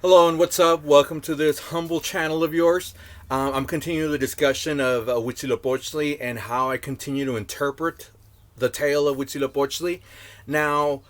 Hello and what's up? Welcome to this humble channel of yours. I'm continuing the discussion of Huitzilopochtli and how I continue to interpret the tale of Huitzilopochtli. Now,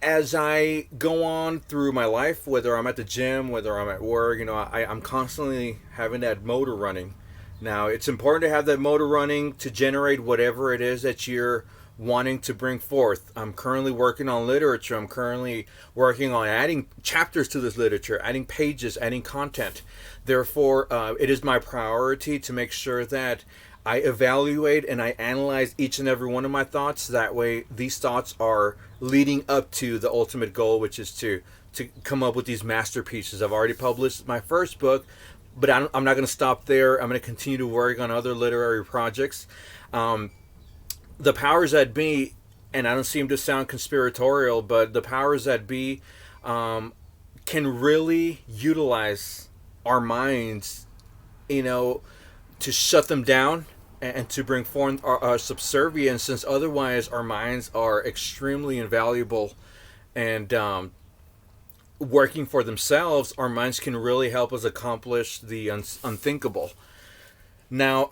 as I go on through my life, whether I'm at the gym, whether I'm at work, I'm constantly having that motor running. Now, it's important to have that motor running to generate whatever it is that you're wanting to bring forth. I'm currently working on literature. I'm currently working on adding chapters to this literature, adding pages, adding content. Therefore, it is my priority to make sure that I evaluate and I analyze each and every one of my thoughts. That way, these thoughts are leading up to the ultimate goal, which is to come up with these masterpieces. I've already published my first book, but I'm not going to stop there. I'm going to continue to work on other literary projects. The powers that be, and I don't seem to sound conspiratorial, but the powers that be can really utilize our minds, you know, to shut them down and to bring forth our subservience, since otherwise our minds are extremely invaluable and working for themselves, our minds can really help us accomplish the unthinkable. Now,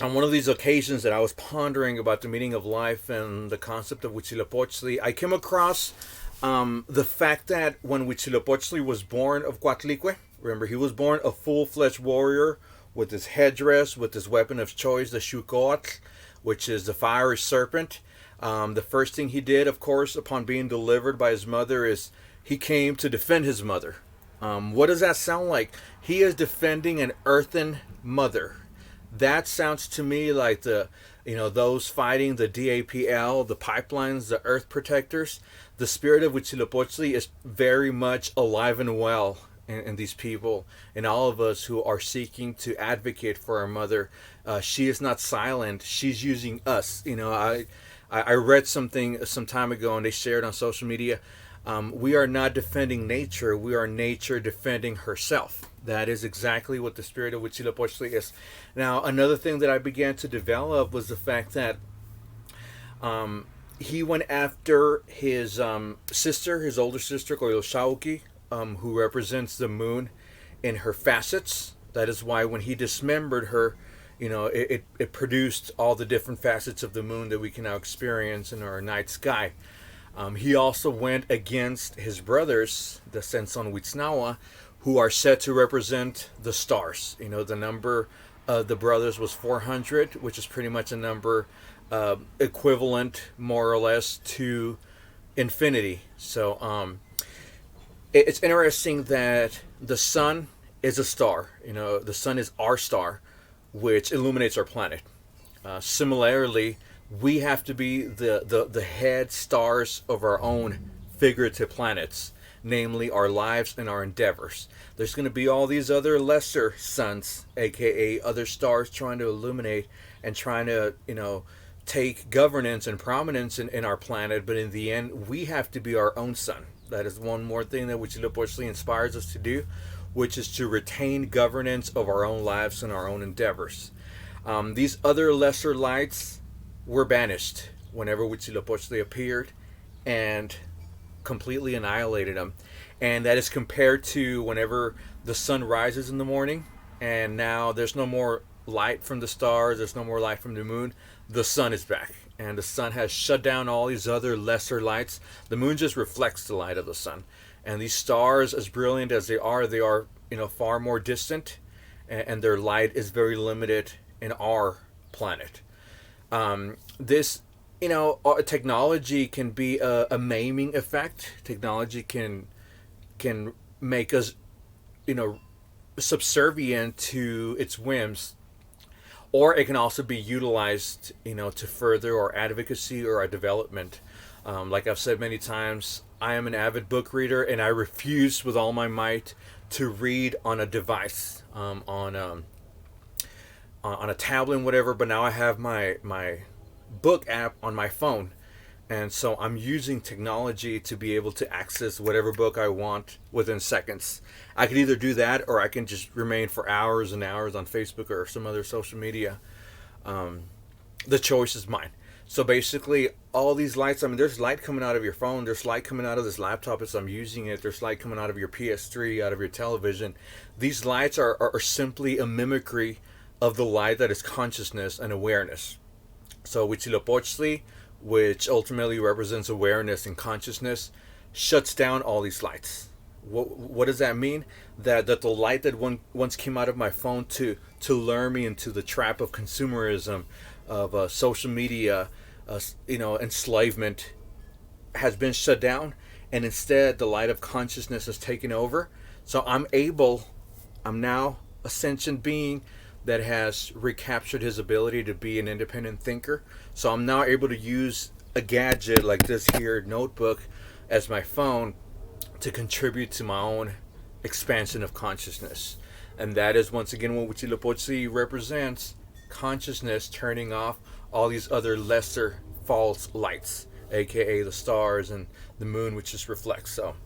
on one of these occasions that I was pondering about the meaning of life and the concept of Huitzilopochtli, I came across the fact that when Huitzilopochtli was born of Coatlicue, remember, he was born a full-fledged warrior with his headdress, with his weapon of choice, the Xucoatl, which is the fiery serpent. The first thing he did, of course, upon being delivered by his mother is he came to defend his mother. What does that sound like? He is defending an earthen mother. That sounds to me like those fighting the DAPL, the pipelines, the earth protectors. The spirit of Huitzilopochtli is very much alive and well in these people and all of us who are seeking to advocate for our mother. She is not silent. She's using us. I read something some time ago and they shared on social media. We are not defending nature. We are nature defending herself. That is exactly what the spirit of Huitzilopochtli is. Now, another thing that I began to develop was the fact that he went after his sister, his older sister, Koyoshauki, who represents the moon in her facets. That is why when he dismembered her, it produced all the different facets of the moon that we can now experience in our night sky. He also went against his brothers, the Senson Witznawa, who are said to represent the stars. The number of the brothers was 400, which is pretty much a number equivalent, more or less, to infinity. So it's interesting that the sun is a star. The sun is our star, which illuminates our planet. Similarly, we have to be the head stars of our own figurative planets, namely our lives and our endeavors. There's going to be all these other lesser suns, aka other stars, trying to illuminate and trying to, take governance and prominence in our planet, but in the end, we have to be our own sun. That is one more thing that Huitzilopochtli inspires us to do, which is to retain governance of our own lives and our own endeavors. These other lesser lights were banished whenever Huitzilopochtli appeared and completely annihilated them. And that is compared to whenever the sun rises in the morning and now there's no more light from the stars, there's no more light from the moon, the sun is back. And the sun has shut down all these other lesser lights. The moon just reflects the light of the sun. And these stars, as brilliant as they are, far more distant, and their light is very limited in our planet. This technology can be a maiming effect. Technology can make us subservient to its whims, or it can also be utilized to further our advocacy or our development. Like I've said many times, I am an avid book reader and I refuse with all my might to read on a device, on a tablet and whatever, but now I have my book app on my phone, and so I'm using technology to be able to access whatever book I want within seconds. I could either do that or I can just remain for hours and hours on Facebook or some other social media. The choice is mine. So basically, all these lights, I mean, there's light coming out of your phone, there's light coming out of this laptop as I'm using it, there's light coming out of your PS3, out of your television. These lights are simply a mimicry of the light that is consciousness and awareness. So Huitzilopochtli, which ultimately represents awareness and consciousness, shuts down all these lights. What does that mean? That the light that once came out of my phone to lure me into the trap of consumerism, of social media, enslavement, has been shut down, and instead the light of consciousness has taken over. So I'm now a sentient being that has recaptured his ability to be an independent thinker. So I'm now able to use a gadget like this here notebook as my phone to contribute to my own expansion of consciousness. And that is once again what Huitzilopochtli represents: consciousness turning off all these other lesser false lights, aka the stars and the moon, which just reflects. So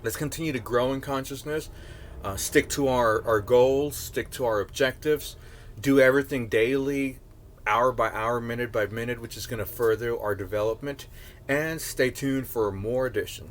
let's continue to grow in consciousness, stick to our goals, stick to our objectives, do everything daily, hour by hour, minute by minute, which is going to further our development, and stay tuned for more editions.